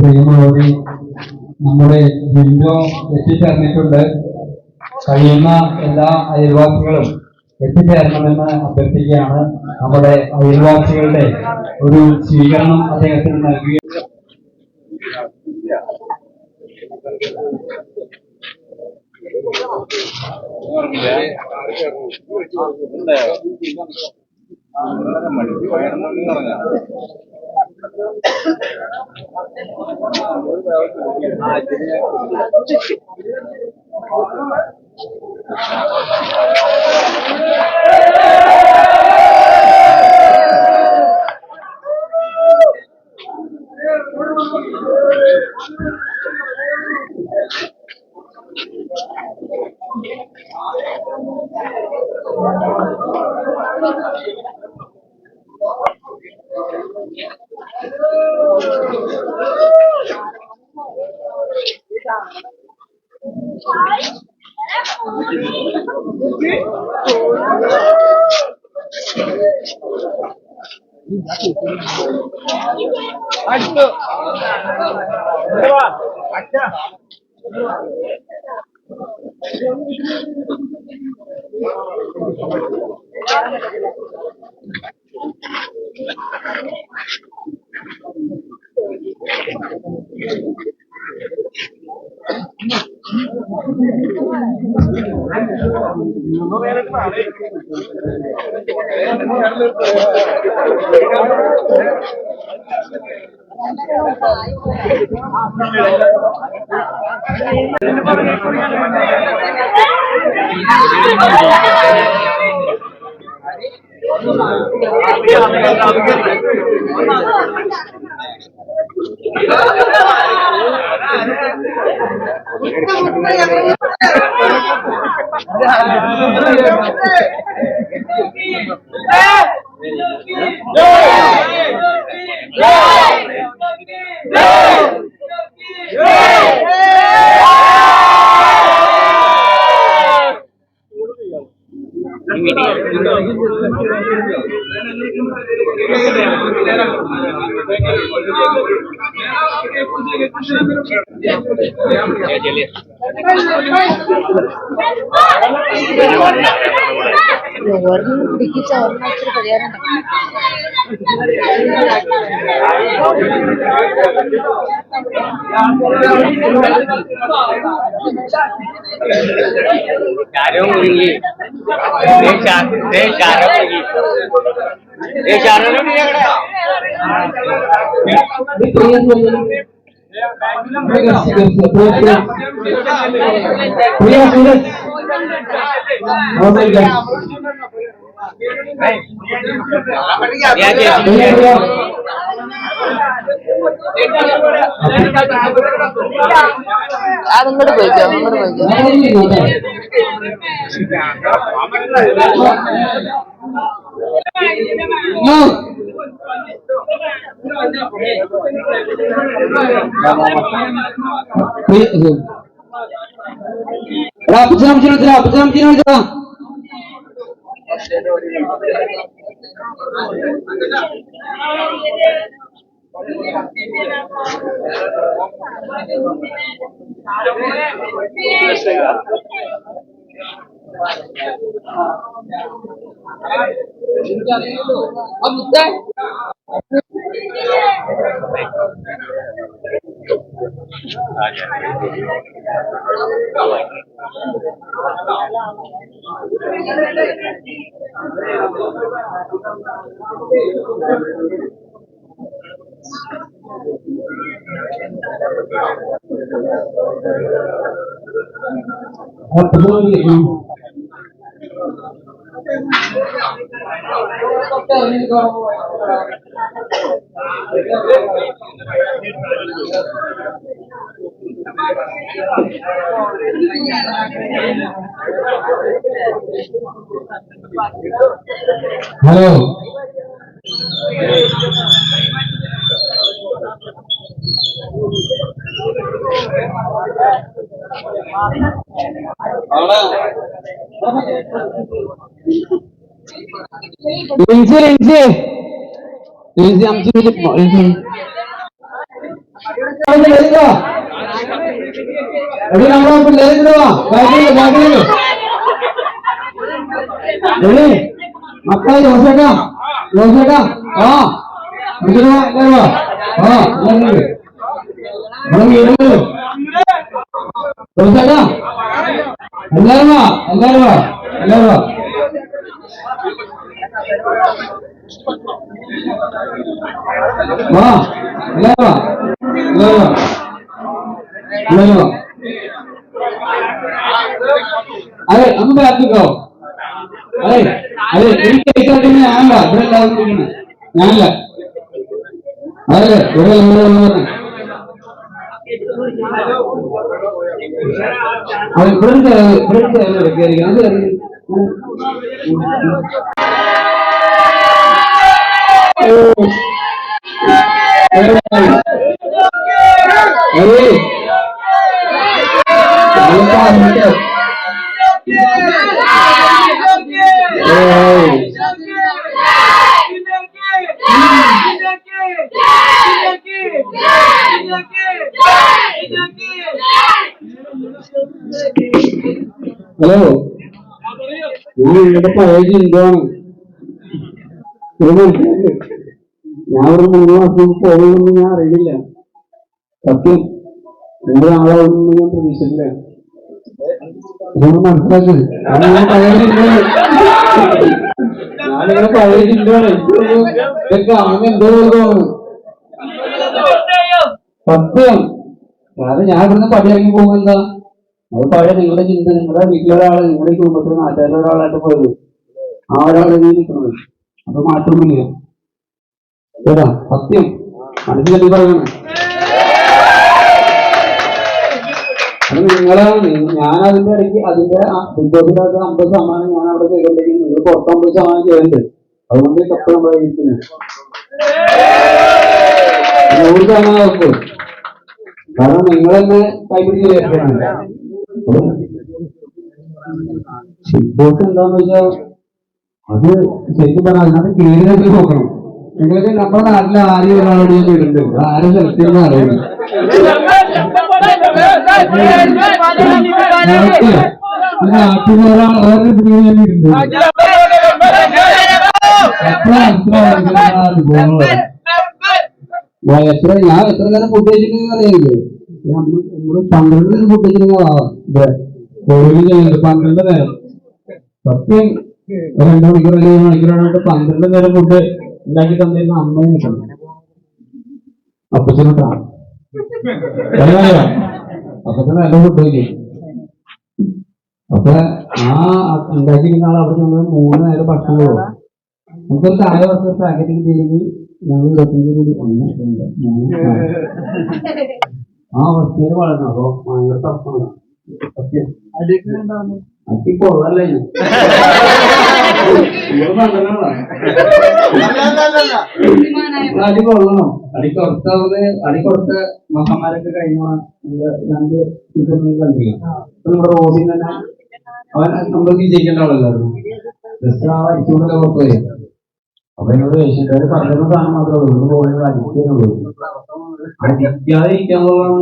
പ്രിയമുള്ളവരെ, നമ്മുടെ ജില്ലോ എത്തിച്ചേർന്നിട്ടുണ്ട്. കഴിയുന്ന എല്ലാ അയൽവാസികളും എത്തിച്ചേരണമെന്ന് അഭ്യർത്ഥിക്കുകയാണ്. നമ്മുടെ അയൽവാസികളുടെ ഒരു സ്വീകരണം അദ്ദേഹത്തിന് നൽകുക. അങ്ങോട്ട് പോയിക്കോ, അങ്ങോട്ട് പോയിക്കോ. ഹലോ, മക്കളെ ജോസേട്ടാ, ജോസേട്ടാ, ആ ജോസേട്ടാ, എല്ലാരും വാ, എല്ലാരും വാ, എല്ലാരും വാ. വാ, എല്ലാരും വാ, എല്ലാരും വാ, എല്ലാരും വാ. അതെ, ഒന്ന് പ്രാർത്ഥിക്കോ. അതെ അതെ, എനിക്ക് കേൾക്കാതെ ഞാനല്ല, ഇവിടെ എല്ലാവരും ഞാനല്ല. അതെ, ഇവിടെ ഹലോ, ഞാൻ ഇവിടെ പഴയ ചിന്തയാണ്. ഞാൻ ഒരു 3 മാസം പോകുമെന്ന് ഞാൻ അറിയില്ല. സത്യം, നിങ്ങളുടെ ആളാവുമെന്ന് ഞാൻ പ്രതീക്ഷിച്ചില്ല. മനസ്സിലാക്കി ഞാനിങ്ങനെ പഴയ ചിന്തയാണ്. ഇതൊക്കെ ആകെ എന്തോ തോന്നുന്നു. സത്യം, കാരണം ഞാൻ ഇവിടുന്ന് പടിയിറങ്ങി പോകുമ്പോ എന്താ, അത് പഴയ നിങ്ങളുടെ ചിന്ത, നിങ്ങളുടെ വീട്ടിലൊരാള്, നിങ്ങളുടെ കുടുംബത്തിലെ നാട്ടുകാരുടെ ഒരാളായിട്ട് പോയത്, ആ ഒരാളെ നിൽക്കുന്നത്. അപ്പൊ മാറ്റമൊന്നുമില്ല കേട്ടാ. സത്യം, മനസ്സിലെത്തി പറയണം. അത് നിങ്ങളാണ്. ഞാൻ അതിന്റെ ഇടയ്ക്ക് അതിന്റെ ബിഗ് ബോസിനകത്ത് 50% ഞാൻ അവിടെ ചെയ്തിട്ടുണ്ടെങ്കിൽ നിങ്ങൾ പുറത്ത് 50% ചെയ്യുന്നുണ്ട്. അതുകൊണ്ട് കപ്പ് നമ്മളായിരിക്കുന്നത് 100% ഉറപ്പ്. കാരണം നിങ്ങൾ തന്നെ കൈപിടിച്ച് കയറ്റാണ്. ബിഗ് ബോസ് എന്താന്ന് വെച്ചാൽ അത് ശരിക്കും പറഞ്ഞാൽ അതിനകത്ത് കീഴിലേക്ക് നോക്കണം. നിങ്ങൾക്ക് നമ്മുടെ നാട്ടിലെ ആരും ഒരാളോട് ഞാൻ വീടുണ്ട്, ആരും സെലക്ട് ചെയ്യുന്ന അറിയില്ല. നാട്ടിൽ വേറെ വീടുണ്ട്. എത്ര ഞാൻ എത്ര നേരം ഫുഡ് കഴിച്ചിട്ടുണ്ടെന്ന് അറിയില്ലേ? നമ്മള് 12 നേരം ഫുഡ് കഴിച്ചിട്ടുണ്ടെങ്കിൽ 12 നേരം. സത്യം, 2 മണിക്കൂർ 3 മണിക്കൂറായിട്ട് 12 നേരം ഫുഡ് ഉണ്ടാക്കി തന്നിരുന്ന അമ്മയെ നിൽക്കണം. അപ്പച്ചനോട്ടാണ് അപ്പച്ചന നല്ല ഫുഡ് കഴിക്കും. അപ്പൊ ആ ഉണ്ടാക്കിയിരുന്ന ആൾ അവിടെ ഞങ്ങൾ 3 നേരം ഭക്ഷണം പോകും. നമുക്കൊരു താഴെ വർഷം പാക്കറ്റിംഗ് ചെയ്തെങ്കിൽ ഞങ്ങൾ 25 കൂടി ആ അവസ്ഥയിൽ വളരണം. അപ്പൊ ഭയങ്കര തപ്പാണ്. സത്യം അടിക്കൊള്ളല്ലേ അടി കൊള്ളണം. അടി കൊടുത്ത മഹാന്മാരൊക്കെ കഴിഞ്ഞ 2 സീസണിൽ കണ്ടില്ല. നമ്മുടെ റോഡിൽ തന്നെ അവൻ നമ്മൾ വിജയിക്കേണ്ട ആളല്ലായിരുന്നു. ജസ്റ്റ് ആ അടിച്ചുകൊണ്ടല്ലേ പുറത്തു പോയി. അപ്പൊ എന്നോട് ദേശീയക്കാര് പറയുന്ന സാധനം മാത്രമേ ഉള്ളൂ, ഇന്ന് പോയത് അടിക്കാനുള്ളൂ. അടിക്കാതെ ഇരിക്കാനുള്ളതാണ്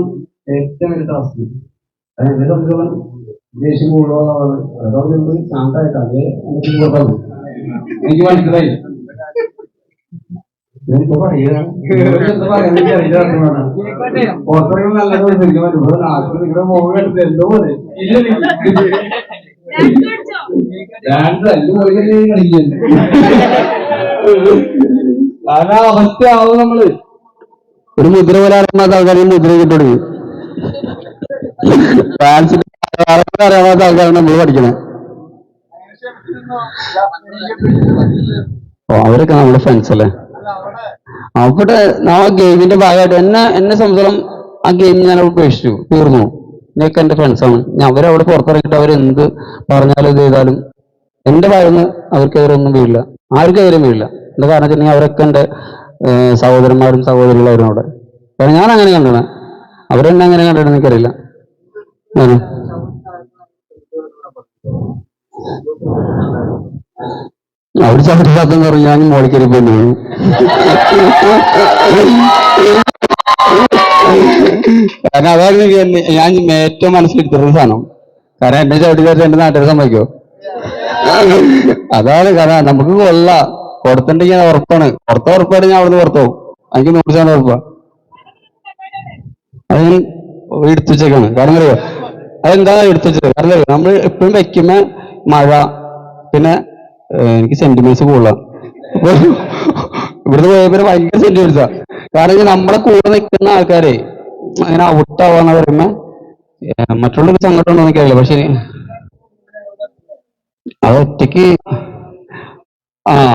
ഏറ്റവും വലിയ ടാസ്ക്. എന്നെ സംബന്ധിച്ചോളം ദേഷ്യം കൂടുതലുള്ളതാണ്. അതോട് ശാന്തമായിട്ട് അതേ എനിക്ക് മനസ്സിലായി. ഞാനിപ്പോ പുറത്തിറങ്ങി നല്ലത് ശരിക്കും പറ്റും. നാട്ടിൽ നിങ്ങളുടെ മോഹം എടുത്ത് എന്തോ പോലെ ഡാൻസ് എന്റെ പോയി കളിക്കാൻ കാരണം അവസ്ഥയാവും നമ്മള് ഒരു മുദ്ര പോലെ അറിയാത്ത ആൾക്കാർ മുദ്ര കിട്ടുള്ളൂ. ഡാൻസ് അറിയാത്ത ആൾക്കാരാണ് നമ്മൾ പഠിക്കണേ. ഓ അവരൊക്കെ നമ്മുടെ ഫ്രണ്ട്സ് അല്ലേ. അവിടെ ആ ഗെയിമിന്റെ ഭാഗമായിട്ട് എന്നെ സംബന്ധിച്ചോളം ആ ഗെയിം ഞാൻ അവിടെ ഉപേക്ഷിച്ചു, തീർന്നു. ഇതൊക്കെ എന്റെ ഫ്രണ്ട്സാണ്. ഞാൻ അവരവിടെ പുറത്തിറങ്ങിയിട്ട് അവരെന്ത് പറഞ്ഞാലും ഇത് ചെയ്താലും എന്റെ ഭാഗത്തുനിന്ന് അവർക്കെതിരെ ഒന്നും വീഴില്ല, ആർക്കെതിരെ വീഴില്ല. എന്താ കാരണം വെച്ചിട്ടുണ്ടെങ്കിൽ അവരൊക്കെ എന്റെ സഹോദരന്മാരും സഹോദരികളായിരുന്നു അവിടെ. കാരണം ഞാൻ അങ്ങനെ കണ്ടത്, അവരെന്നെ അങ്ങനെ കണ്ടിട്ട് എനിക്കറിയില്ല. അവർ ചവിട്ടില്ലാത്തെന്ന് പറഞ്ഞു ഞാൻ മോളിക്കരി പോയി. കാരണം അതായിരുന്നു ഞാൻ ഏറ്റവും മനസ്സിലെടുത്തിരുന്ന സാധനം. കാരണം എന്നെ ചവിട്ടിക്കാർ എന്റെ നാട്ടുകാരെ സമ്മതിക്കോ? അതാണ് കാരണം. നമുക്ക് കൊള്ള കൊടുത്തിട്ടുണ്ടെങ്കിൽ ഉറപ്പാണ്, പുറത്ത ഉറപ്പായിട്ട് ഞാൻ അവിടുന്ന് പുറത്തു പോകും. എനിക്ക് 100% ഉറപ്പാ. അത് ഞാൻ എടുത്തു വെച്ചേക്കാണ്. കാരണം അറിയോ അതെന്താ എടുത്തു വെച്ചത്? കാരണം അറിയോ നമ്മൾ എപ്പോഴും വെക്കുമ്പോ മഴ, പിന്നെ എനിക്ക് സെന്റിമെന്റ്സ് കൂടുതലാണ്. അപ്പൊ ഇവിടുന്ന് പോയപ്പോ ഭയങ്കര സെന്റിമെന്റ്സാ. കാരണം നമ്മളെ കൂടെ നിൽക്കുന്ന ആൾക്കാരെ അങ്ങനെ ഔട്ടാവാന്ന് പറയുമ്പോ മറ്റുള്ളവർക്ക് സങ്കടം ഉണ്ടോ എനിക്കറിയില്ല. പക്ഷെ അത് ഒറ്റയ്ക്ക്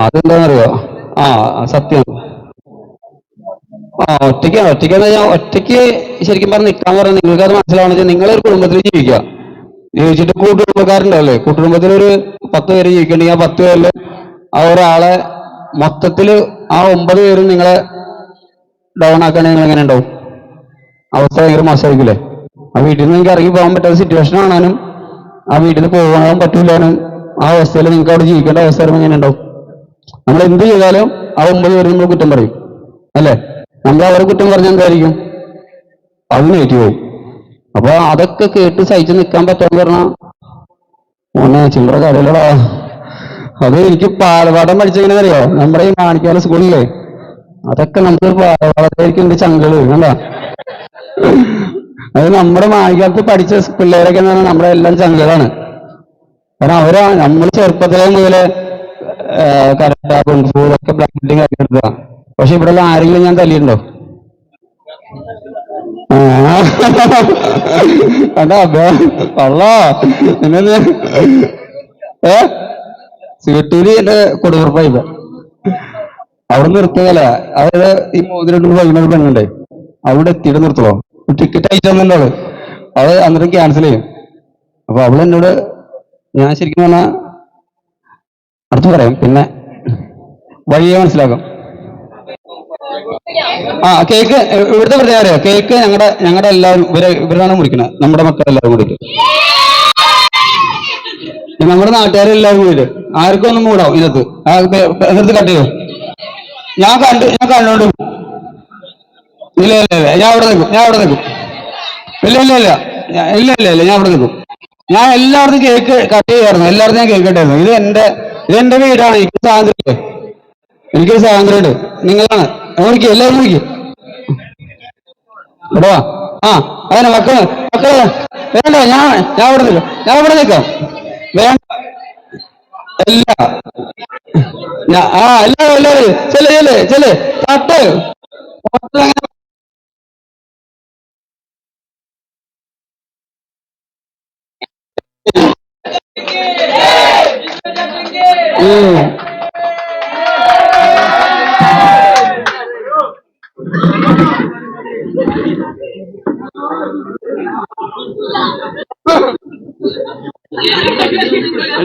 അതെന്താണെന്നറിയോ? സത്യം. ഒറ്റയ്ക്കെന്ന് ഞാൻ ഒറ്റയ്ക്ക് ശരിക്കും പറഞ്ഞ് നിൽക്കാൻ പറഞ്ഞാൽ നിങ്ങൾക്ക് അത് മനസ്സിലാവണമെന്ന് വെച്ചാൽ നിങ്ങളൊരു കുടുംബത്തിൽ ജീവിക്കുക. ജീവിച്ചിട്ട് കൂട്ടുകുടുംബക്കാരുണ്ടാവല്ലേ, കൂട്ടുകുടുംബത്തിലൊരു 10 പേര് ജീവിക്കണ്ടെങ്കിൽ ആ 10 പേരില് ആ ഒരാളെ മൊത്തത്തില് ആ 9 പേരും നിങ്ങളെ ഡൗൺ ആക്കുകയാണെങ്കിൽ നിങ്ങൾ എങ്ങനെ ഉണ്ടാവും? അവസ്ഥ ഭയങ്കര മോശമായിരിക്കില്ലേ? ആ വീട്ടിൽ നിന്ന് നിങ്ങൾക്ക് ഇറങ്ങി പോകാൻ പറ്റാത്ത സിറ്റുവേഷൻ കാണാനും ആ വീട്ടിൽ നിന്ന് പോകാൻ പറ്റൂലാനും ആ അവസ്ഥയിൽ നിങ്ങൾക്ക് അവിടെ ജീവിക്കേണ്ട അവസ്ഥ വരുമ്പോൾ എങ്ങനെ ഉണ്ടാവും? നമ്മൾ എന്ത് ചെയ്താലും ആ 9 പേരും നമ്മൾ കുറ്റം പറയും അല്ലേ? നമ്മൾ അവരെ കുറ്റം പറഞ്ഞാൽ എന്തായിരിക്കും? അത് നെഗറ്റീവ് ആവും. അപ്പൊ അതൊക്കെ കേട്ട് സഹിച്ച് നിൽക്കാൻ പറ്റാന്ന് പറഞ്ഞാൽ മോനെ ചില്ലറ കാര്യങ്ങളാ. അത് എനിക്ക് പാലപാഠം പഠിച്ചെങ്ങനെ അറിയോ? നമ്മുടെ ഈ മാണിക്കാല സ്കൂളിലെ അതൊക്കെ നമുക്ക് പാലപാഠത്തേക്ക് എന്റെ ചങ്കള് കണ്ട. അത് നമ്മുടെ മാണിക്കാലത്ത് പഠിച്ച പിള്ളേരൊക്കെ എന്ന് പറഞ്ഞാൽ നമ്മുടെ എല്ലാം ചങ്കളാണ്. കാരണം അവരാ നമ്മൾ ചെറുപ്പത്തിലെ മുതലേ കരാട്ട, കുങ്ഫു ഇതൊക്കെ ബ്ലാക്ക് ബെൽറ്റിംഗ് ഒക്കെ എടുത്തതാ. പക്ഷെ ഇവിടെ ആരെങ്കിലും ഞാൻ തല്ലിയിട്ടുണ്ടോ? സീട്ടൂര് എന്റെ കൊടുപ്പുറപ്പായില്ല. അവിടെ നിർത്തുകയല്ല. അതായത് ഈ മോതിരണ്ട് വൈകുന്നേരം പെണ്ണുണ്ടേ, അവിടെ എത്തിയിട്ട് നിർത്തുവോ? ടിക്കറ്റ് അയച്ചോന്നുണ്ടോ? അത് അന്നേരം ക്യാൻസൽ ചെയ്യും. അപ്പൊ അവള് എന്നോട്, ഞാൻ ശരിക്കും പറഞ്ഞാൽ അടുത്ത് പറയാം, പിന്നെ വഴിയെ മനസ്സിലാക്കാം. കേക്ക് ഇവിടുത്തെ പ്രത്യേകത അറിയോ? കേക്ക് ഞങ്ങളുടെ എല്ലാവരും ഇവരാണ് മുറിക്കുന്നത്, നമ്മുടെ മക്കളെല്ലാവരും കൂടിയിട്ട്, നമ്മുടെ നാട്ടുകാരെല്ലാവരും കൂടിയിട്ട്. ആർക്കും ഒന്നും മൂടാവും ഇതിനകത്ത്. ഇതിനകത്ത് കട്ട് ചെയ്യോ? ഞാൻ കണ്ടോണ്ട് ഇല്ല ഞാൻ അവിടെ നിൽക്കും. ഇല്ല ഞാൻ അവിടെ നിൽക്കും. ഞാൻ എല്ലായിടത്തും കേക്ക് കട്ട് ചെയ്യായിരുന്നു, എല്ലായിടത്തും ഞാൻ കേക്ക് കട്ടായിരുന്നു. ഇതെന്റെ വീടാണ്. എനിക്കൊരു സ്വാതന്ത്ര്യമുണ്ട്. നിങ്ങളാണ് നോക്കി, എല്ലാവരും നോക്കി ഇടവാ. അതന്നെ മക്കള് വേണ്ട. ഞാൻ അവിടെ നിൽക്കാം. വേണ്ട എല്ലാവരും ചെല്ലേ തട്ട്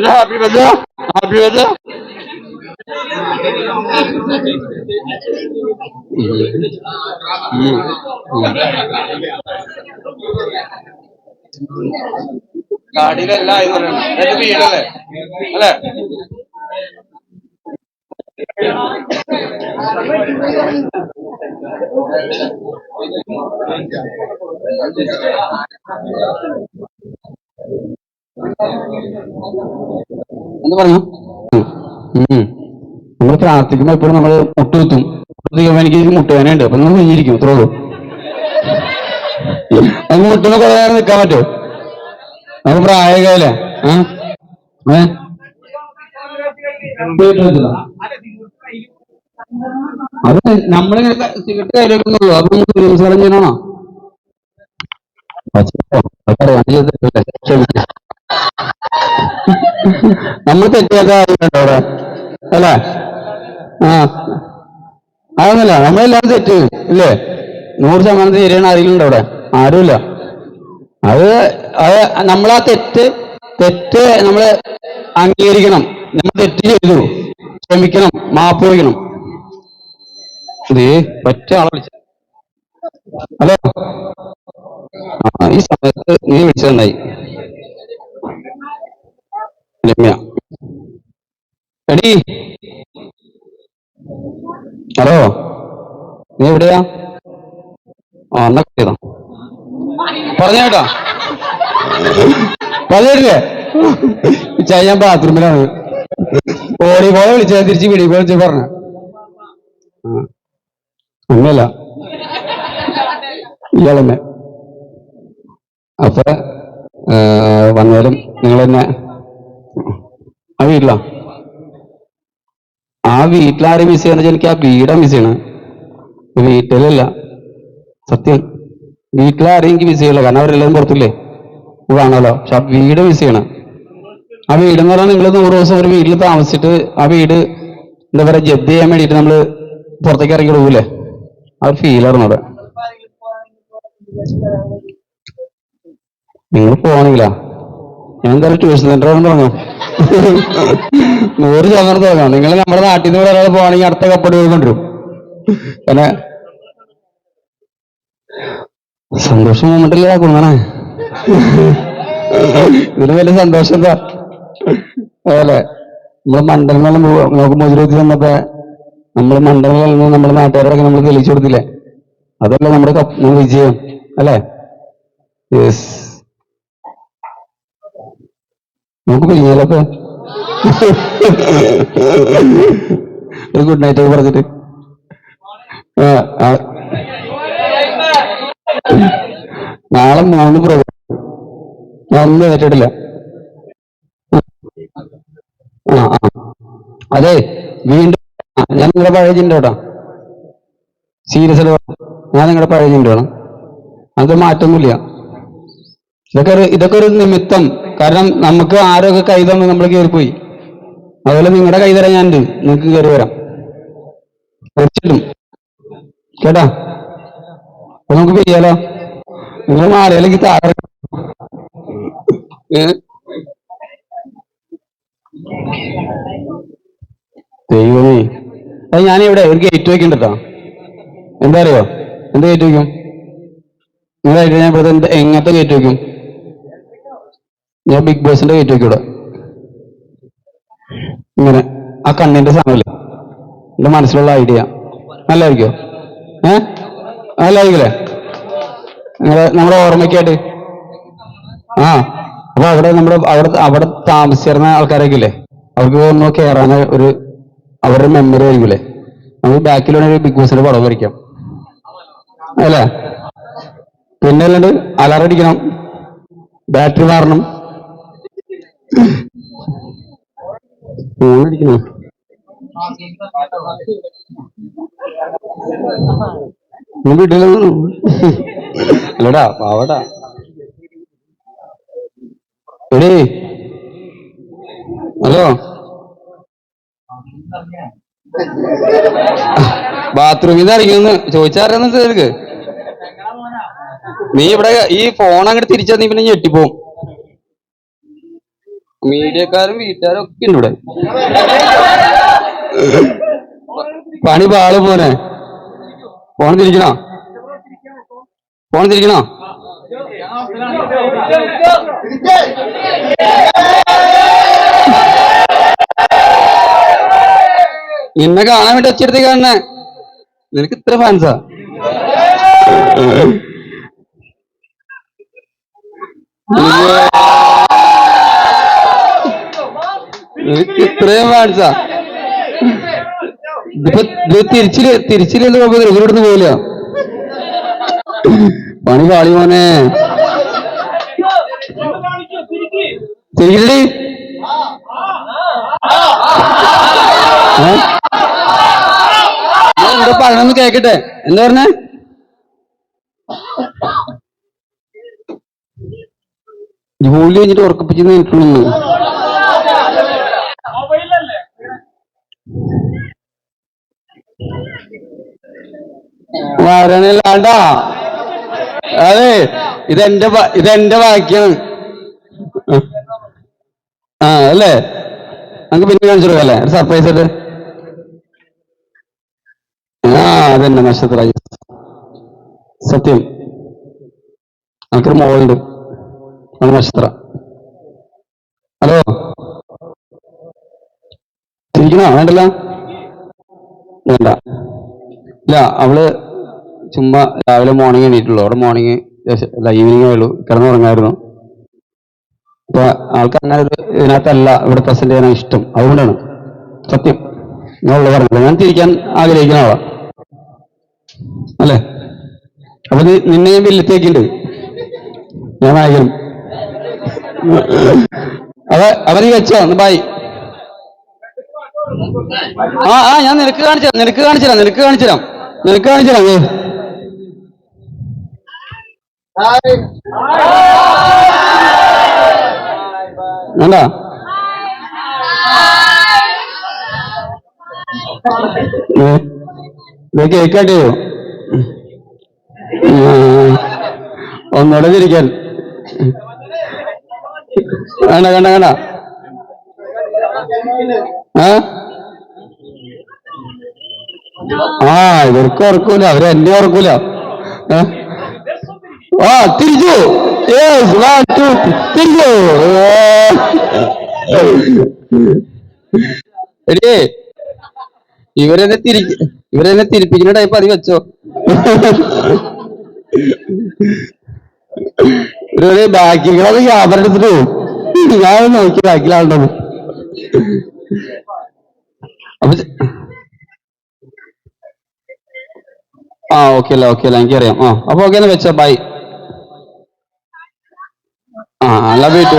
ഹാപ്പി ബർത്ത്ഡേ. ഗാഡിയിലല്ല എന്റെ വീടല്ലേ അല്ലേ? എന്താ പറഞ്ഞു? നമ്മൾ പ്രാർത്ഥിക്കുമ്പോ എപ്പോഴും നമ്മൾ മുട്ടുകുത്തും. എനിക്ക് മുട്ടുവേനുണ്ട്, അപ്പൊ നമ്മൾ കുഞ്ഞിരിക്കും. അത്രേ ഉള്ളൂ. നമുക്ക് മുട്ടുന്ന കുറെ നേരം നിൽക്കാൻ പറ്റുമോ? നമുക്ക് പ്രായമല്ലേ? ഏ വീട്ടിൽ വെച്ചതാ. അത് നമ്മളിങ്ങനെ സിഗരറ്റ് കയ്യിൽ വെക്കുന്നുള്ളൂ. അതൊന്നും കളഞ്ഞാണോ? നമ്മൾ തെറ്റിയാത്ത ആരുണ്ടോ അവിടെ? അല്ലേ? ആ അതൊന്നല്ല, നമ്മളെല്ലാവരും തെറ്റ് ഇല്ലേ? 100% ശരിയാണ് ആരെങ്കിലും ഉണ്ടോ അവിടെ? ആരുമില്ല. അത് അത് നമ്മളാ തെറ്റ് നമ്മള് അംഗീകരിക്കണം. നമ്മൾ തെറ്റ് ചെയ്തു, ക്ഷമിക്കണം, മാപ്പ് വയ്ക്കണം. ഇതേ പറ്റ ആളെ വിളിച്ച. ഹലോ, ഈ സമയത്ത് നീ വിളിച്ചതുണ്ടായി രമ്യ. എടീ, ഹലോ, നീ എവിടെയാ? എന്നാ ചെയ്താ പറഞ്ഞേട്ടാ, പറഞ്ഞിട്ടില്ലേ? ഞാൻ ബാത്റൂമിലാണ്. ഓടി പോയ വിളിച്ചാൽ തിരിച്ച് വീഡിയോ കോൾ വിളിച്ച് പറഞ്ഞ അങ്ങനല്ല ഇയാളെന്നെ. അപ്പൊ വന്നാലും നിങ്ങൾ തന്നെ ആ വീട്ടിലാ. ആ വീട്ടിലാരും മിസ് ചെയ്യുന്ന എനിക്ക് ആ വീടാ മിസ് ചെയ്യണ, വീട്ടിലല്ല. സത്യം, വീട്ടിലാരെയും എനിക്ക് മിസ് ചെയ്യില്ല, കാരണം അവരെല്ലാം പുറത്തില്ലേ, കാണാലോ. പക്ഷെ ആ വീട് മിസ് ചെയ്യണം. ആ വീടെന്ന് പറഞ്ഞാൽ നിങ്ങൾ 100 ദിവസം ഒരു വീട്ടിൽ താമസിച്ചിട്ട് ആ വീട് എന്താ പറയാ ജപ്തി ചെയ്യാൻ വേണ്ടിയിട്ട് നമ്മള് പുറത്തേക്ക് ഇറങ്ങി കൊടുക്കൂലേ, ആ ഒരു ഫീലായിരുന്നു അവിടെ. നിങ്ങൾ പോവാണെങ്കിലാ ഞാൻ എന്തായാലും ട്യൂഷൻ സെന്റർ തുടങ്ങാം. 100% തുടങ്ങാം. നിങ്ങൾ നമ്മുടെ നാട്ടിൽ നിന്ന് ഒരാൾ പോവാണെങ്കിൽ അടുത്ത കപ്പടി കൊണ്ടുവരും. പിന്നെ സന്തോഷം വന്നിട്ടില്ല കുന്നണേ, ഇതിന് വലിയ സന്തോഷം എന്താ? അതല്ലേ, നമ്മള് മണ്ഡലങ്ങളും നമുക്ക് മുതിർത്തി തന്നപ്പോ നമ്മള് മണ്ഡലങ്ങളിൽ നമ്മുടെ നാട്ടുകാരൊക്കെ നമ്മൾ തെളിയിച്ചു കൊടുത്തില്ലേ? അതല്ല നമ്മുടെ വിജയം അല്ലേ? യെസ്, നമുക്ക് പിരിഞ്ഞാലൊക്കെ ഒരു ഗുഡ് നൈറ്റ് ഒക്കെ പറഞ്ഞിട്ട്. നാളെ 3 പ്രോഗ്രാം ഞാൻ ഒന്നും കേട്ടിട്ടില്ല. അതെ, വീണ്ടും ഞാൻ നിങ്ങളുടെ പഴയ ചിന്തോട്ടാ, സീരിയസ് ഞാൻ നിങ്ങളുടെ പഴയ ചിന്തയാണ്. അത് മാറ്റൊന്നുമില്ല. ഇതൊക്കെ ഒരു നിമിത്തം. കാരണം നമുക്ക് ആരൊക്കെ കൈ തന്നു നമ്മൾ കയറിപ്പോയി. അതുപോലെ നിങ്ങളുടെ കൈ തരാൻ ഞാനുണ്ട്, നിങ്ങൾക്ക് കയറി വരാം തീർച്ചയായിട്ടും. കേട്ടാ, അപ്പൊ നമുക്ക് ചെയ്യാലോ. നിങ്ങൾ മാറിയാലേക്ക് താഴെ ദൈവമേ. അത് ഞാനിവിടെ ഒരു ഗേറ്റ് വയ്ക്കണ്ടോ? എന്താ അറിയോ? എന്ത് ഗേറ്റ് വയ്ക്കും? നിങ്ങളായിട്ട് ഞാൻ ഇവിടെ എങ്ങനത്തെ ഗേറ്റ് വയ്ക്കും? ഞാൻ ബിഗ് ബോസിന്റെ ഗേറ്റ് വയ്ക്കൂടെ, ഇങ്ങനെ ആ കണ്ണിന്റെ സാധനമല്ലേ, എന്റെ മനസ്സിലുള്ള ഐഡിയ നല്ലായിരിക്കോ? നല്ലായിരിക്കില്ലേ? നമ്മുടെ ഓർമ്മയ്ക്കായിട്ട്. അപ്പൊ അവിടെ അവിടെ താമസിച്ചിരുന്ന ആൾക്കാരൊക്കെ ഇല്ലേ, അവർക്ക് ഒന്ന് കയറാൻ ഒരു അവരുടെ മെമ്മറി ആയിരിക്കൂലേ. നമുക്ക് ബാക്കിലുള്ള ബിഗ് ബോസിന്റെ പടം വരയ്ക്കാം അല്ലേ? പിന്നെ അല്ലാണ്ട് അലാറം അടിക്കണം, ബാറ്ററി മാറണം, ഫോണടിക്കണം. വീട്ടിലൊന്നും അല്ലടാ പാവടാ. എടേ, ഹലോ, ബാത്റൂമിൽ നിന്ന് ഇറങ്ങിയൊന്ന് ചോദിച്ചാരെന്ന് കേൾക്ക്. നീ ഇവിടെ ഈ ഫോൺ അങ്ങോട്ട് തിരിച്ചാ നീ പിന്നെ ഞെട്ടിപ്പോവും. മീഡിയക്കാരും വീട്ടുകാരും ഒക്കെ ഉണ്ട് ഇവിടെ. പണി പാള് പോനെ. ഫോൺ തിരിക്കണോ? ഫോൺ തിരിക്കണോ? നിന്നെ കാണാൻ വേണ്ടി ഒച്ചെടുത്ത് കാണണേ. നിനക്ക് ഇത്ര ഫാൻസാ? നിനക്ക് ഇത്രയും ഫാൻസാ? ഇത് തിരിച്ചില്ലെന്ന് നോക്കുന്നത് ഇവരോടൊന്നും പോയില്ല. പണി പാളി മോനെ. തിരിക്കലടി. എന്താ പറയണമെന്ന് കേക്കട്ടെ. എന്താ പറഞ്ഞേ? ജോലി കഴിഞ്ഞിട്ട് ഉറക്കപ്പിച്ചെന്ന് കേട്ടിട്ടുള്ളൂ. വരണല്ലാണ്ടാ. അതെ, ഇതെന്റെ ബാക്കിയാണ്. ആ അല്ലേ, നമുക്ക് പിന്നെ കാണിച്ചു കൊടുക്കാം അല്ലേ, സർപ്രൈസ് ആയിട്ട്. ആ അതന്നെ നക്ഷത്ര, സത്യം. നമുക്കൊരു മോളുണ്ട്, അത് നക്ഷത്ര. ഹലോ, ചിരിക്കണോ? വേണ്ടല്ലോ, വേണ്ട. ഇല്ല, അവള് ചുമ്മാ രാവിലെ മോർണിംഗ് എണീറ്റുള്ളൂ. അവിടെ മോർണിംഗ് ഈവനിങ് ആയുള്ളൂ, കിടന്നുറങ്ങായിരുന്നു. അപ്പൊ ആൾക്ക് അങ്ങനെ ഒരു ഇതിനകത്തല്ല ഇവിടെ പ്രസന്റ് ചെയ്യാൻ ഇഷ്ടം, അതുകൊണ്ടാണ്. സത്യം, ഞാനുള്ള പറഞ്ഞത്. ഞാൻ തിരിക്കാൻ ആഗ്രഹിക്കുന്ന ആളാ അല്ലേ. അപ്പൊ നിന്നെ ഞാൻ വില്ലത്തേക്കുണ്ട്, ഞാൻ നായകനും. അവനീ വെച്ചോ, ബൈ. ഞാൻ നിനക്ക് കാണിച്ചുതരാം. വേണ്ട, കേക്കാട്ടോ ഒന്നോടെ തിരിക്കാൻ. വേണ്ട. ഇവർക്ക് ഉറക്കൂല, അവര് എന്നെ ഉറക്കൂല. തിരിച്ചു, തിരിച്ചു. എടിയേ, ഇവരെന്നെ തിരിപ്പിക്കുന്ന ടൈപ്പ് അതി വെച്ചോ. ഒരു ബാക്കികളൊക്കെ ക്യാമറ എടുത്തിട്ട് ഞാൻ നോക്കി ബാക്കിലാളുണ്ടോ. അപ്പൊ ഓക്കെ അല്ല എനിക്കറിയാം. അപ്പൊ ഓക്കെ എന്ന് വെച്ചോ, ബൈ. Love you to.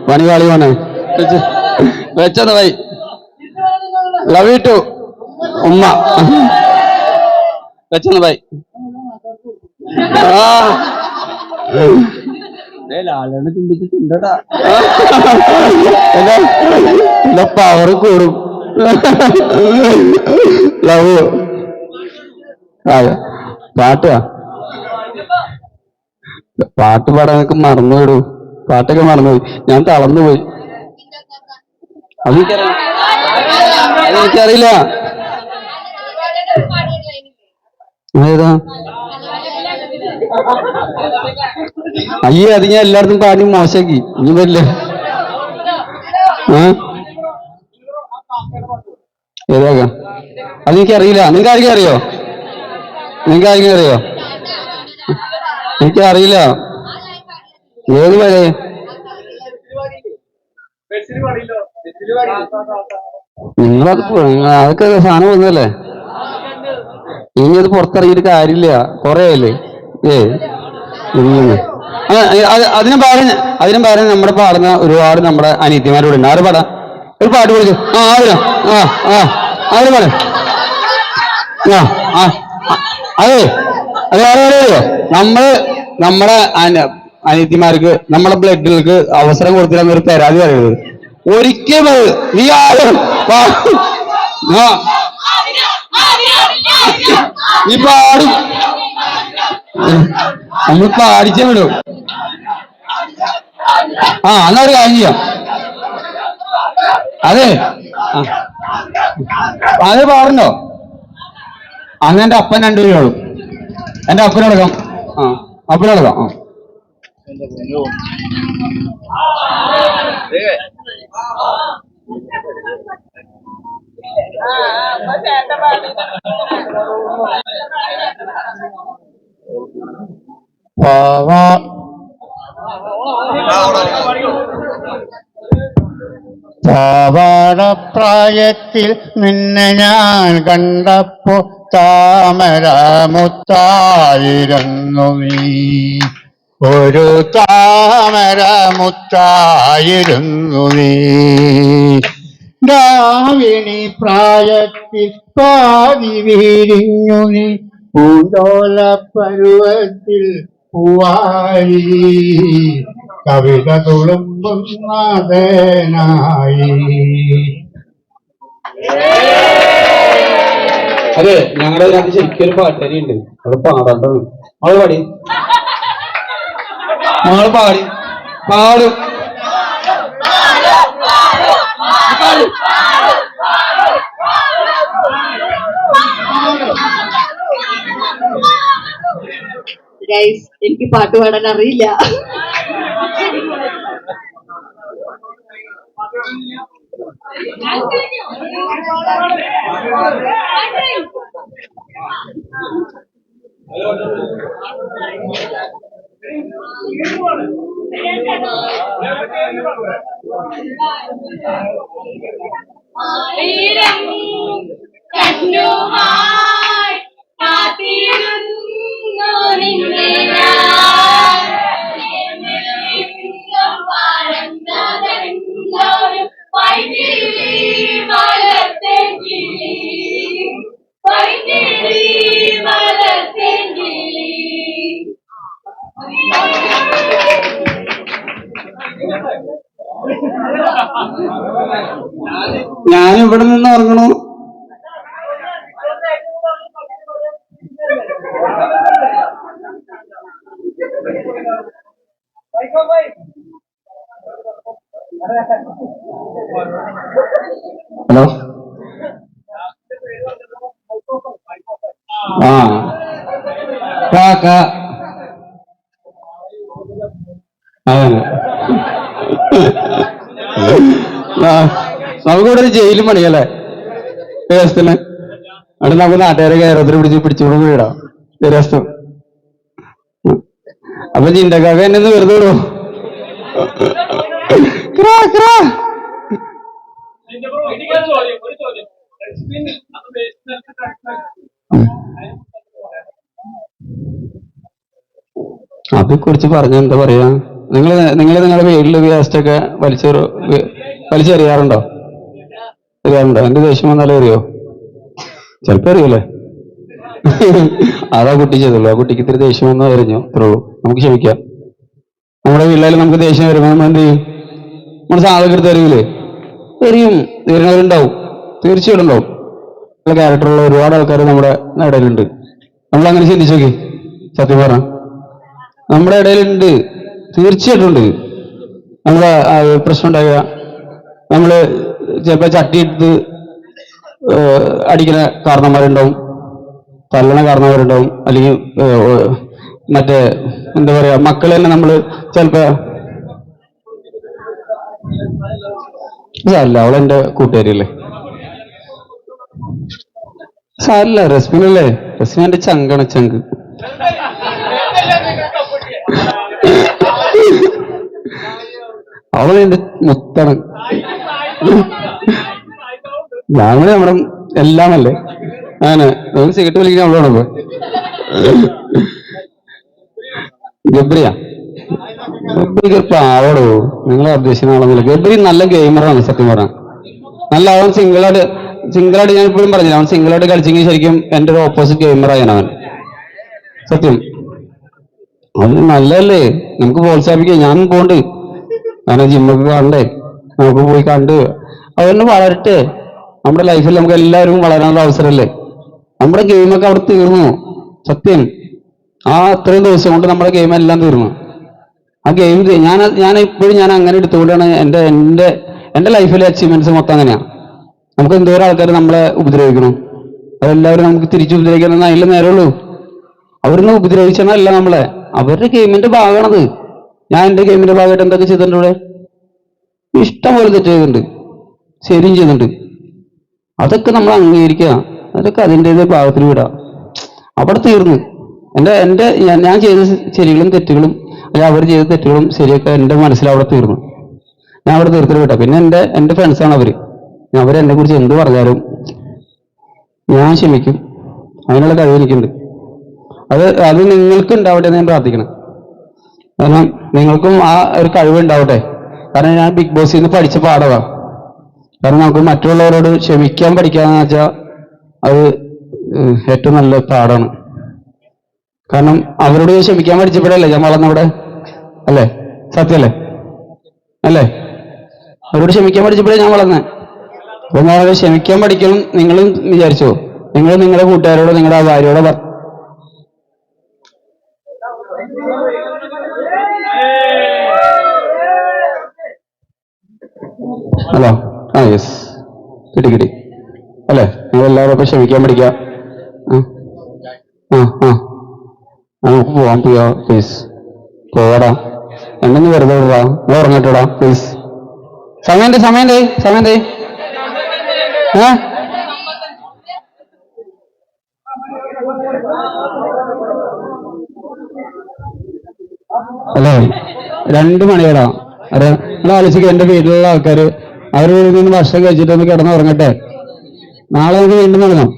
പണി കളി പോണേ, വെച്ചോന്ന് ബൈ. ലവ് യു ടു ഉമ്മ. വെച്ചോന്ന് ബൈ. ലാലാണ് ചിന്തിച്ചിട്ടുണ്ടടാ, എന്റെ പവർ കൂടും. ലവ് പാട്ട് പാടാനൊക്കെ മറന്നുപോയിടൂ. പാട്ടൊക്കെ മറന്നുപോയി, ഞാൻ തളർന്നുപോയി. അതെനിക്കറിയില്ല. ഏതാ? അത് ഞാൻ എല്ലായിടത്തും പാടി മോശമാക്കി. ഇനി വരില്ലേ? ഏതാകാം? അതെനിക്കറിയില്ല. നിങ്ങൾക്ക് ആർക്കും അറിയോ? എനിക്കറിയില്ല. ഏത് വരെ? അതൊക്കെ സാധനം വന്നല്ലേ. ഇനി അത് പുറത്തിറങ്ങിയിട്ട് കാര്യമില്ല, കൊറേ ആയില്ലേ. അതിനും പകരം നമ്മുടെ പാടുന്ന ഒരുപാട് നമ്മുടെ അനിയത്തിമാരോട് ഉണ്ട്. ആര് പാടാ? ഒരു പാട്ട് വിളിച്ചു. അവര് പാടാ. അതെ, അറിയോ, നമ്മുടെ അനിയത്തിമാർക്ക്, നമ്മുടെ ബ്ലഡുകൾക്ക് അവസരം കൊടുത്തില്ലെന്നൊരു പരാതി പറയുന്നത് ഒരിക്കലും. നീ ആരും നീ പാടും, നമ്മൾ പാടിച്ചേ വിടും. എന്നാ ഒരു കാര്യം ചെയ്യാം. അതെ പാടണ്ടോ? അന്ന് എന്റെ അപ്പൻ 2 രൂപയോളും. എന്റെ അപ്പനടക്കം. അപ്പനടക്കം. പാവാടപ്രായത്തിൽ നിന്നെ ഞാൻ കണ്ടപ്പോ താമരമുത്തായിരുന്നു നീ. ഒരു താമരമുത്തായിരുന്നു നീ. ഗാവിണി പ്രായത്തിൽ പാതി വീരിഞ്ഞു നീ പൂന്തോല പരുവത്തിൽ പൂവായി കവിത തുളുമ്പുന്നതനായി. അതെ, ഞങ്ങളുടെ അതിനകത്ത് ശരിക്കും ഒരു പാട്ടുകാരി ഉണ്ട്, അവള് പാടാണ്ടത്. അവള് പാടി, അവള് പാടി പാടും. ഗൈസ്, എനിക്ക് പാട്ട് പാടാൻ അറിയില്ല. ആയിരം കണ്ണുമായി കാത്തിരുന്നു നിന്നെ ഞാൻ. എന്നും വളർന്നതെന്നൊരു പൈങ്കിളി വളർത്തെങ്കിളി, പൈങ്കിളി വളർത്തെങ്കിളി. ഞാൻ ഇവിടെ നിന്ന് ഇറങ്ങണു. ഹലോ, ആ കാക്ക, അങ്ങനെ നമുക്കിവിടെ ഒരു ജയിലും പണിയല്ലേ രസത്തിന്. അവിടെ നമുക്ക് നാട്ടുകാരെ കേരളത്തിൽ പിടിച്ചുകൊണ്ട് വീടാം രസം. അപ്പൊ ജിണ്ടക്കാക്ക എന്നെ ഒന്ന് വെറുതെ വിടുമോ? അതിനെ കുറിച്ച് പറഞ്ഞ എന്താ പറയാ, നിങ്ങൾ നിങ്ങളുടെ വീട്ടില് വേസ്റ്റ് ഒക്കെ വലിച്ചെറിയാറുണ്ടോ? അറിയാറുണ്ടോ? എന്റെ ദേഷ്യം വന്നാലും അറിയോ? ചിലപ്പോ അറിയൂല്ലേ. അതാ കുട്ടി ചെയ്തുള്ളൂ. ആ കുട്ടിക്ക് ഇത്തിരി ദേഷ്യം വന്നാൽ അറിഞ്ഞു, അത്രേ ഉള്ളൂ. നമുക്ക് ക്ഷമിക്കാം. നമ്മുടെ വീട്ടിലായാലും നമുക്ക് ദേഷ്യം വരുമ്പോൾ നമ്മൾ എന്ത് ചെയ്യും? നമ്മൾ സാധനം എടുത്ത് അറിയൂലേ? എറിയും. തീരുന്നവരുണ്ടാവും, തീർച്ചയായിട്ടും ഉണ്ടാവും. നല്ല ക്യാരക്ടറുള്ള ഒരുപാട് ആൾക്കാർ നമ്മുടെ ഇടയിലുണ്ട്. നമ്മളങ്ങനെ ചിന്തിച്ചു നോക്കി. സത്യം പറഞ്ഞ നമ്മുടെ ഇടയിലുണ്ട്, തീർച്ചയായിട്ടും ഉണ്ട്. നമ്മളെ പ്രശ്നം ഉണ്ടാകുക, നമ്മള് ചിലപ്പോ ചട്ടിയെടുത്ത് അടിക്കുന്ന കാരണന്മാരുണ്ടാവും, തല്ലണ കാരണന്മാരുണ്ടാവും, അല്ലെങ്കിൽ മറ്റേ എന്താ പറയാ മക്കൾ തന്നെ നമ്മള് ചിലപ്പോ സാരില്ല, അവളെന്റെ കൂട്ടുകാരിയല്ലേ, സാരില്ല. റസ്മിനല്ലേ? റസ്മിൻ എന്റെ ചങ്കാണ്, ചങ്ക്. അവളെന്റെ മുത്താണ്. ഞങ്ങള് നമ്മുടെ എല്ലാമല്ലേ. അങ്ങനെ നമുക്ക് സിഗരറ്റ് വലിക്കുന്ന അവളാണോ? ഗബ്രിയ, ഗബ്രിക്ക് പാവടോ. നിങ്ങളെ ഉദ്ദേശിക്കുന്ന ആളൊന്നുമില്ല. ഗബ്രി നല്ല ഗെയിമറാണ് സത്യം പറഞ്ഞാൽ. നല്ല അവൻ സിംഗിളായിട്ട് ഞാൻ ഇപ്പോഴും പറഞ്ഞില്ല, അവൻ സിംഗിളായിട്ട് കളിച്ചെങ്കിൽ ശരിക്കും എന്റെ ഒരു ഓപ്പോസിറ്റ് ഗെയിമറായാണ് അവൻ. സത്യം, അത് നല്ലതല്ലേ, നമുക്ക് പ്രോത്സാഹിപ്പിക്കാം. ഞാൻ പോണ്ട്, കാരണം ജിമ്മൊക്കെ കാണണ്ടേ, നമുക്ക് പോയി കണ്ട് അവന് വളരട്ടെ. നമ്മുടെ ലൈഫിൽ നമുക്ക് എല്ലാവരും വളരാനുള്ള അവസരമല്ലേ. നമ്മുടെ ഗെയിമൊക്കെ അവിടെ തീർന്നു. സത്യം, ആ അത്രയും ദിവസം കൊണ്ട് നമ്മുടെ ഗെയിം എല്ലാം തീർന്നു. ആ ഗെയിം ഞാൻ ഇപ്പോഴും ഞാൻ അങ്ങനെ എടുത്തുകൊണ്ടാണ് എന്റെ ലൈഫിലെ അച്ചീവ്മെന്റ്സ് മൊത്തം അങ്ങനെയാണ്. നമുക്ക് എന്തോരം ആൾക്കാർ നമ്മളെ ഉപദ്രവിക്കണം, അതെല്ലാവരും നമുക്ക് തിരിച്ചു ഉപദ്രവിക്കണം അതിൽ നേരമുള്ളൂ. അവരൊന്നും ഉപദ്രവിച്ചല്ല നമ്മളെ, അവരുടെ ഗെയിമിന്റെ ഭാഗമാണത്. ഞാൻ എന്റെ ഗെയിമിന്റെ ഭാഗമായിട്ട് എന്തൊക്കെ ചെയ്തിട്ടുണ്ട് ഇവിടെ? ഇഷ്ടം പോലെ തെറ്റ് ചെയ്തിട്ടുണ്ട്, ശരിയും ചെയ്തിട്ടുണ്ട്. അതൊക്കെ നമ്മൾ അംഗീകരിക്കുക, അതൊക്കെ അതിൻ്റെതായ ഭാഗത്തിൽ വിടാം. അവിടെ തീർന്നു. ഞാൻ ചെയ്ത ശരികളും തെറ്റുകളും, അല്ലെങ്കിൽ അവർ ചെയ്ത തെറ്റുകളും ശരിയൊക്കെ എന്റെ മനസ്സിൽ അവിടെ തീർന്നു. ഞാൻ അവിടെ തീർത്തിട്ട് വിട്ടാം. പിന്നെ എന്റെ ഫ്രണ്ട്സാണ് അവരെന്നെ കുറിച്ച് എന്ത് പറഞ്ഞാലും ഞാൻ ക്ഷമിക്കും. അതിനുള്ള കഴിവ് എനിക്കുണ്ട്. അത് നിങ്ങൾക്ക് ഉണ്ടാവട്ടെ എന്ന് ഞാൻ പ്രാർത്ഥിക്കണം. കാരണം നിങ്ങൾക്കും ആ ഒരു കഴിവ് ഉണ്ടാവട്ടെ. കാരണം ഞാൻ ബിഗ് ബോസിൽ നിന്ന് പഠിച്ച പാഠമാണ്. കാരണം നമുക്ക് മറ്റുള്ളവരോട് ക്ഷമിക്കാൻ പഠിക്കാന്ന് വെച്ചാൽ അത് ഏറ്റവും നല്ല പാടാണ്. കാരണം അവരോട് ക്ഷമിക്കാൻ പഠിച്ചപ്പോഴല്ലേ ഞാൻ വളർന്നവിടെ, അല്ലേ? സത്യല്ലേ? അല്ലേ? അവരോട് ക്ഷമിക്കാൻ പഠിച്ചപ്പോഴേ ഞാൻ വളർന്നേ. അപ്പൊ ഞാൻ ക്ഷമിക്കാൻ പഠിക്കണം. നിങ്ങളും വിചാരിച്ചോ, നിങ്ങൾ നിങ്ങളുടെ കൂട്ടുകാരോട്, നിങ്ങളുടെ ഭാര്യയോട് ഹലോ, ആ യെസ്, കിട്ടി അല്ലേ? നിങ്ങൾ എല്ലാവരും ഒക്കെ ക്ഷമിക്കാൻ പഠിക്കുക. നമുക്ക് പോവാം പ്രിയ, പ്ലീസ് പോവാടാ. എന്നെ വെറുതെ വിടാ, ഞാൻ ഉറങ്ങട്ടോടാ പ്ലീസ്. സമയം അല്ലേ? 2 മണിയടാ. അതെ, നിങ്ങൾ ആലോചിക്കുക, എന്റെ വീട്ടിലുള്ള ആൾക്കാര് അവരുടെ നിന്ന് ഭക്ഷണം കഴിച്ചിട്ടൊന്ന് കിടന്ന് ഉറങ്ങട്ടെ. നാളെ നമുക്ക് വീണ്ടും നടക്കണം.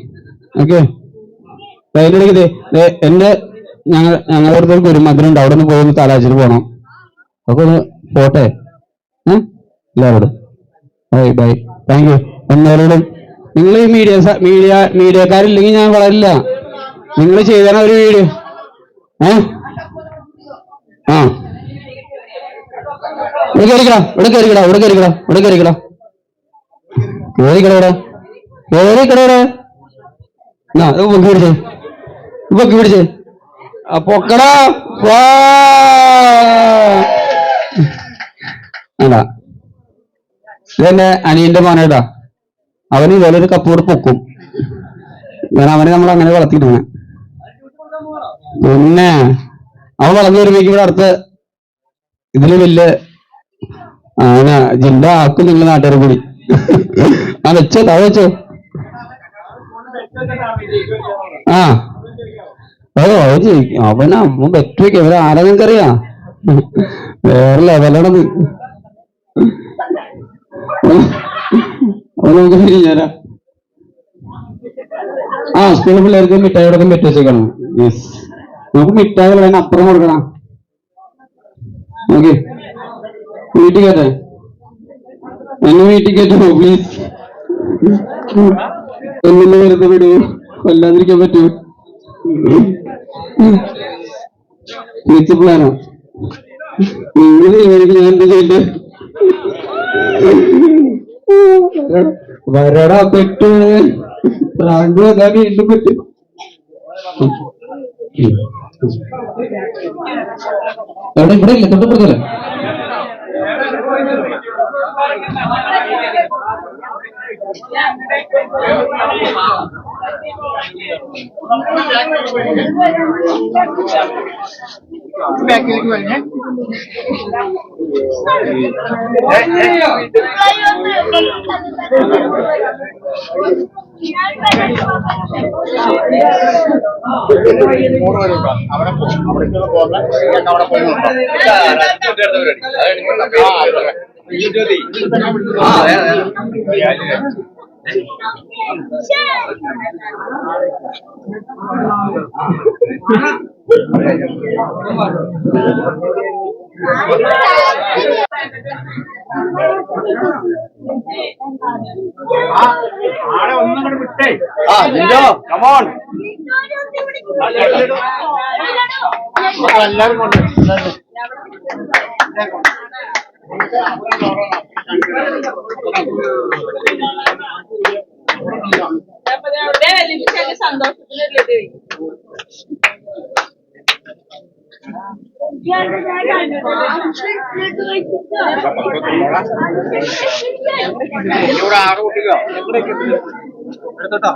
ഓക്കെ, അതിനിടയ്ക്ക് എന്റെ ഞങ്ങളുടെ അടുത്തൊരു ഗുരുമന്ദിരം, അവിടെ നിന്ന് പോയി തലാച്ചിട്ട് പോകണം. അപ്പൊ ഒന്ന് പോട്ടെ. എല്ലാവരോടും ബൈ. Thank you. എല്ലാവരോടും നിങ്ങൾ ഈ മീഡിയക്കാരില്ലെങ്കിൽ ഞാൻ വളരില്ല. നിങ്ങൾ ചെയ്താൽ ഒരു വീഡിയോ ഇവിടെ പിടിച്ചേ പൊക്കടാ. അല്ല, ഇതെന്റെ അനിയന്റെ മോനേടാ. അവന് ഇതുപോലെ ഒരു കപ്പ് കൂടെ പൊക്കും. ഞാൻ അവനെ നമ്മൾ അങ്ങനെ വളർത്തിയിട്ടാണ്. പിന്നെ അവൻ വളർന്നു വരുമ്പോഴേക്കും ഇവിടെ അടുത്ത് ഇതില് വലിയ ജില്ല ആക്കും നിങ്ങളുടെ നാട്ടുകാരെ കൂടി. വെച്ചോ, വെച്ചോ. അത് ജയിക്കും. അവൻ പറ്റുവയ്ക്കും. ഇവരെ ആരാ നിങ്ങൾക്കറിയാ? വേറെ ലെവലാണത്. നമുക്ക് തിരിഞ്ഞുതരാം. സ്കൂളിൽ പിള്ളേർക്ക് മിഠായി കൊടുക്കാൻ പറ്റി വെച്ചേക്കണം. യെസ്, നമുക്ക് മിഠായി പറയാൻ അപ്പുറം കൊടുക്കണം. ഓക്കെ, വീട്ടിൽ കയറ്റേ, എന്നെ വീട്ടിൽ കയറ്റോ പ്ലീസ്. എന്നെ വെറുതെ വിടൂ, കൊല്ലാതിരിക്കാൻ പറ്റൂ. പ്ലാനോ നിങ്ങൾ തീരുമാനിക്കും ഞാൻ എന്താ ചെയ്യണ്ടേ? വരടാ, പെട്ടു. വീണ്ടും പറ്റും. ഇവിടെ ഇല്ല, തൊട്ടപ്പുറത്തല്ലേ? ബാക്കിലേക്ക് പറഞ്ഞേ. അവിടെ ആടെ ഒന്നും കൂടെ വിട്ടേ. കമോൺ, എല്ലാവരും കൊണ്ട് സന്തോഷത്തിനല്ലേ. ഇവിടെ 6 കുട്ടിക്കോ എടുത്തോട്ടോ.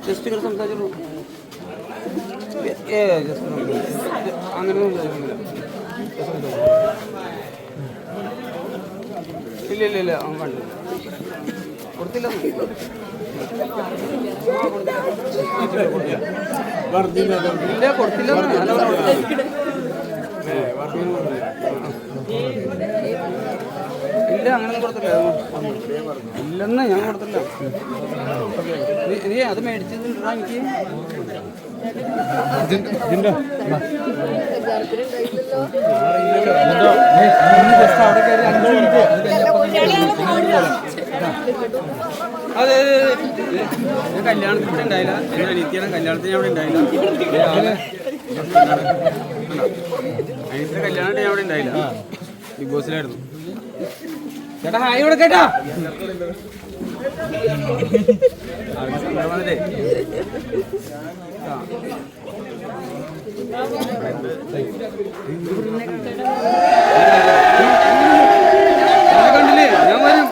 ജസ്റ്റ് സംസാരിച്ചു അങ്ങനെ ഇല്ല അവൻ കണ്ടു കൊടുത്തില്ല ഇല്ല കൊടുത്തില്ല ഇല്ല അങ്ങനെ കൊടുത്തില്ല ഇല്ലെന്ന് ഞാൻ കൊടുത്തില്ല നീ അത് മേടിച്ചത് എനിക്ക് അതെ ഞാൻ കല്യാണത്തിന് ഇവിടെ ഉണ്ടായില്ല എന്റെ അനിയത്തിയാണ് കല്യാണത്തിന് ഞാൻ ഇവിടെ ഉണ്ടായില്ല അനിയത്തിന്റെ കല്യാണം ഞാൻ ഇവിടെ ഉണ്ടായില്ല ബിഗ് ബോസിലായിരുന്നു ചേട്ടാ ഹായ് ഇവിടെ കേട്ടാ വന്നിട്ടേ കണ്ടില്ലേ ഞാൻ വരും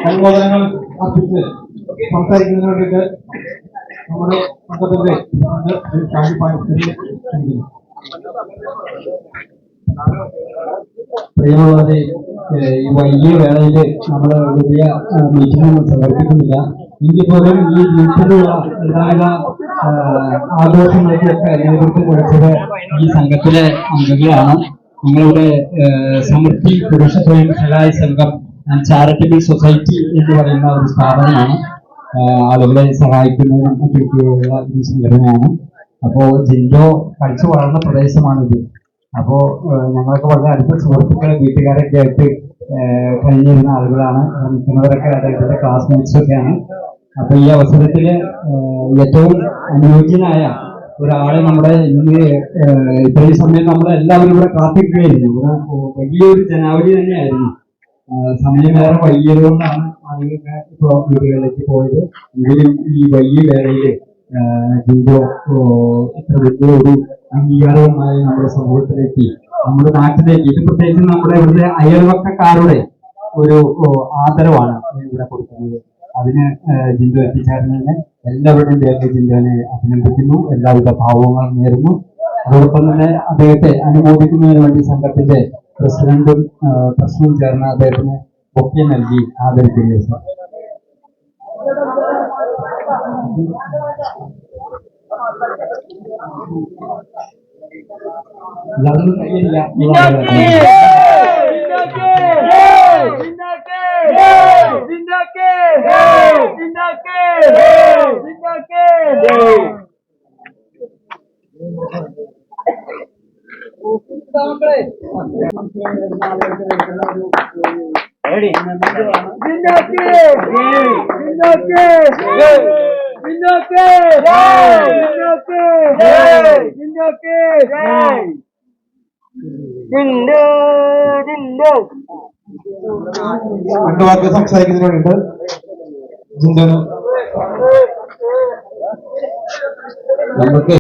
അനുമോദനങ്ങൾ അർപ്പിച്ച് സംസാരിക്കുന്നതിന് വേണ്ടിയിട്ട് നമ്മുടെ സംഘത്തിന്റെ പ്രിയമുള്ളവരെ, ഈ വൈകിയ വേളയിൽ നമ്മൾ വലിയ മീറ്റിംഗ് സംഘടിപ്പിക്കുന്നില്ല. എങ്കിൽ പോലും ഈ വീട്ടിലുള്ള എല്ലാവിധ ആഘോഷങ്ങൾക്കൊക്കെ നേതൃത്വം കൊടുത്തത് ഈ സംഘത്തിലെ അംഗങ്ങളാണ്. ഞങ്ങളുടെ സമൃദ്ധി പുരുഷ സ്വയം സഹായ സംഘം ആൻഡ് ചാരിറ്റബിൾ സൊസൈറ്റി എന്ന് പറയുന്ന ഒരു സ്ഥാപനമാണ്. ആളുകളെ സഹായിക്കുന്നതിനും മറ്റൊക്കെയുള്ള ഒരു സംഘടനയാണ്. അപ്പോ ജിൻഡോ പഠിച്ചു വളർന്ന പ്രദേശമാണിത്. അപ്പോ ഞങ്ങളൊക്കെ വളരെ അടുത്ത സുഹൃത്തുക്കളെ വീട്ടുകാരൊക്കെ ആയിട്ട് കഴിഞ്ഞിരുന്ന ആളുകളാണ്. നിൽക്കുന്നവരൊക്കെ അദ്ദേഹത്തിന്റെ ക്ലാസ്മേറ്റ്സ് ഒക്കെയാണ്. അപ്പൊ ഈ അവസരത്തില് ഏറ്റവും അനുയോജ്യനായ ഒരാളെ നമ്മുടെ ഇന്ന് ഇത്രയും സമയം നമ്മളെല്ലാവരും ഇവിടെ കാത്തിരിക്കുകയായിരുന്നു. ഇവിടെ വലിയൊരു ജനാവലി തന്നെയായിരുന്നു. സമയമേറെ വൈകിയതുകൊണ്ടാണ് ആളുകളൊക്കെ ഇപ്പോൾ വീടുകളിലേക്ക് പോയത്. എങ്കിലും ഈ വൈകിയ വേളയില് ജിൻഡോ ഇത്ര വലിയ ഒരു അംഗീകാരവുമായി നമ്മുടെ സമൂഹത്തിലേക്ക്, നമ്മുടെ നാട്ടിലേക്ക്, ഇത് പ്രത്യേകിച്ച് നമ്മുടെ ഇവിടുത്തെ അയൽവക്കക്കാരുടെ ഒരു ആദരവാണ് ഇവിടെ കൊടുക്കുന്നത്. അതിന് ജിൻഡോ എത്തിച്ചേർന്നതിന് എല്ലാവരുടെയും പേരിൽ ജിൻഡോനെ അഭിനന്ദിക്കുന്നു, എല്ലാവിധ ഭാവങ്ങളും നേരുന്നു. അതോടൊപ്പം തന്നെ അദ്ദേഹത്തെ അനുമോദിക്കുന്നതിന് വേണ്ടി സംഘത്തിന്റെ പ്രസിഡന്റും പ്രസിഡന്റും ചേർന്ന് അദ്ദേഹത്തിന് ബൊക്കെ നൽകി ആദരിക്കുന്നു. എല്ലാവരും കയ്യില്ല. രണ്ട് വാക്ക് സംസാരിക്കുന്നതിനുണ്ട്. ജിൻഡോ നമുക്ക്